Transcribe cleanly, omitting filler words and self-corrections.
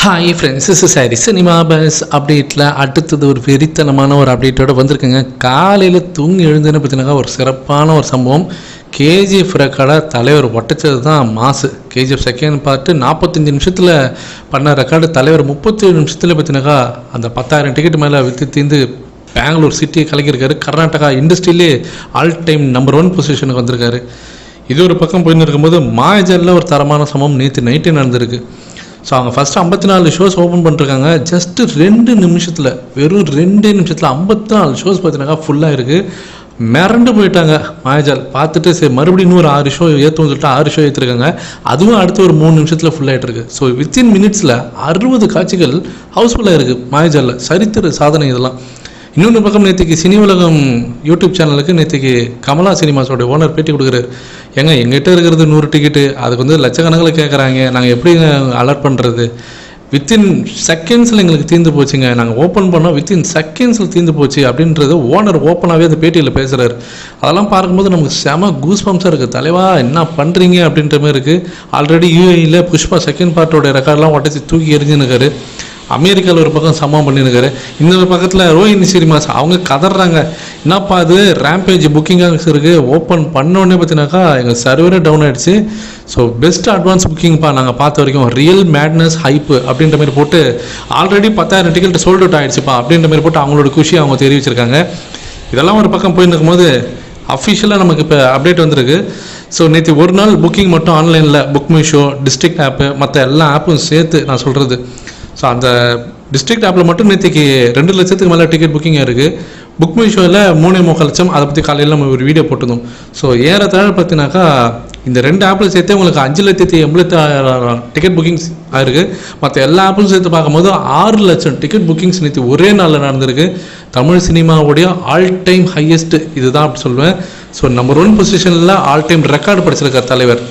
Hi friends, is sorry cinema bus அப்டேட்டில் அடுத்தது ஒரு வெறித்தனமான ஒரு அப்டேட்டோடு வந்திருக்குங்க. காலையில் தூங்கி எழுந்துன்னு பார்த்தீங்கன்னா ஒரு சிறப்பான ஒரு சம்பவம். கேஜிஎஃப் ரெக்கார்டை தலைவர் ஒட்டச்சது தான் மாசு. கேஜிஎஃப் செகண்ட் பார்ட்டு 45 நிமிஷத்தில் பண்ண ரெக்கார்டு தலைவர் 37 நிமிஷத்தில் பார்த்தீங்கன்னாக்கா அந்த 10,000 டிக்கெட் மேலே விற்று தீர்ந்து பெங்களூர் சிட்டியை கலக்கியிருக்காரு. கர்நாடகா இண்டஸ்ட்ரியிலே ஆல் டைம் நம்பர் 1 பொசிஷனுக்கு வந்திருக்காரு. இது ஒரு பக்கம் போயின்னு இருக்கும்போது மாயாஜாலில் ஒரு தரமான சம்பவம் நேற்று நைட்டே நடந்திருக்கு. ஸோ அவங்க ஃபஸ்ட்டு 54 ஷோஸ் ஓப்பன் பண்ணிருக்காங்க. ஜஸ்ட்டு 2 நிமிஷத்தில், வெறும் 2 நிமிஷத்தில் 54 ஷோஸ் பார்த்தீங்கன்னா ஃபுல்லாக இருக்குது. மிரண்டு போயிட்டாங்க மாயாஜால் பார்த்துட்டு. சரி மறுபடியும் இன்னொரு 6 ஷோ ஏற்றுன்னு சொல்லிட்டு 6 ஷோ ஏற்றிருக்காங்க. அதுவும் அடுத்து ஒரு 3 நிமிஷத்தில் ஃபுல்லாகிட்டு இருக்குது. ஸோ வித்தின் மினிட்ஸில் 60 காட்சிகள் ஹவுஸ்ஃபுல்லாக இருக்குது மாயாஜாலில். சரித்திர சாதனை இதெல்லாம். இன்னொன்று பக்கம் நேற்றுக்கு சினி உலகம் யூடியூப் சேனலுக்கு நேற்றுக்கு கமலா சினிமாஸோட ஓனர் பேட்டி கொடுக்குறாரு. ஏங்க எங்கிட்ட இருக்கிறது 100 டிக்கெட்டு, அதுக்கு வந்து லட்சக்கணக்கில் கேட்குறாங்க, நாங்கள் எப்படி அலர்ட் பண்ணுறது? வித்தின் செகண்ட்ஸில் எங்களுக்கு தீர்ந்து போச்சுங்க, நாங்கள் ஓப்பன் பண்ணோம் வித்தின் செகண்ட்ஸில் தீர்ந்து போச்சு அப்படின்றது ஓனர் ஓப்பனாகவே அந்த பேட்டியில் பேசுகிறாரு. அதெல்லாம் பார்க்கும்போது நமக்கு செம கூஸ் பம்ப்ஸாக இருக்குது. தலைவா என்ன பண்ணுறீங்க அப்படின்ற மாதிரி இருக்குது. ஆல்ரெடி யூஏஇயில் புஷ்பா செகண்ட் பார்ட்டோட ரெக்கார்டெலாம் உடச்சி தூக்கி எரிஞ்சுன்னுக்காரு. அமெரிக்காவில் ஒரு பக்கம் சம்பவம் பண்ணியிருக்காரு. இன்னொரு பக்கத்தில் ரோஹினி சினிமாஸ் அவங்க கதறாங்க, என்னப்பா அது ரேம்பேஜ் புக்கிங்காக இருக்குது, ஓப்பன் பண்ணோடனே பார்த்தீங்கன்னாக்கா எங்கள் சர்வரே டவுன் ஆகிடுச்சு. ஸோ பெஸ்ட் அட்வான்ஸ் புக்கிங்ப்பா நாங்கள் பார்த்த வரைக்கும், ரியல் மேட்னஸ் ஹைப்பு அப்படின்ற மாதிரி போட்டு ஆல்ரெடி 10,000 டிக்கெட் சோல்ட் அவுட் ஆகிடுச்சுப்பா அப்படின்ற மாதிரி போட்டு அவங்களோட குஷியை அவங்க தெரிவிச்சிருக்காங்க. இதெல்லாம் ஒரு பக்கம் போயின்னு இருக்கும்போது அஃபிஷியலாக நமக்கு இப்போ அப்டேட் வந்திருக்கு. ஸோ நேற்று ஒரு நாள் புக்கிங் மட்டும் ஆன்லைனில் புக் மை ஷோ, டிஸ்ட்ரிக்ட் ஆப்பு, மற்ற எல்லா ஆப்பும் சேர்த்து நான் சொல்கிறது. ஸோ அந்த டிஸ்ட்ரிக்ட் ஆப்பில் மட்டும் நேற்றுக்கு 2 லட்சத்துக்கு மேலே டிக்கெட் புக்கிங் இருக்குது. புக் மை ஷோவில் 3.25 லட்சம். அதை பற்றி காலையில் நம்ம ஒரு வீடியோ போட்டிருந்தோம். ஸோ ஏறத்தாழ பார்த்தீங்கன்னாக்கா இந்த 2 ஆப்பில் சேர்த்து உங்களுக்கு 5,80,000 டிக்கெட் புக்கிங்ஸ் ஆயிருக்கு. மற்ற எல்லா ஆப்பிலும் சேர்த்து பார்க்கும்போது 6 லட்சம் டிக்கெட் புக்கிங்ஸ் நேற்று ஒரே நாளில் நடந்திருக்கு. தமிழ் சினிமாவுடைய ஆல் டைம் ஹையஸ்ட் இதுதான் அப்படி சொல்லுவேன். ஸோ நம்பர் 1 பொசிஷனில் ஆல் டைம் ரெக்கார்டு படிச்சிருக்கார் தலைவர்.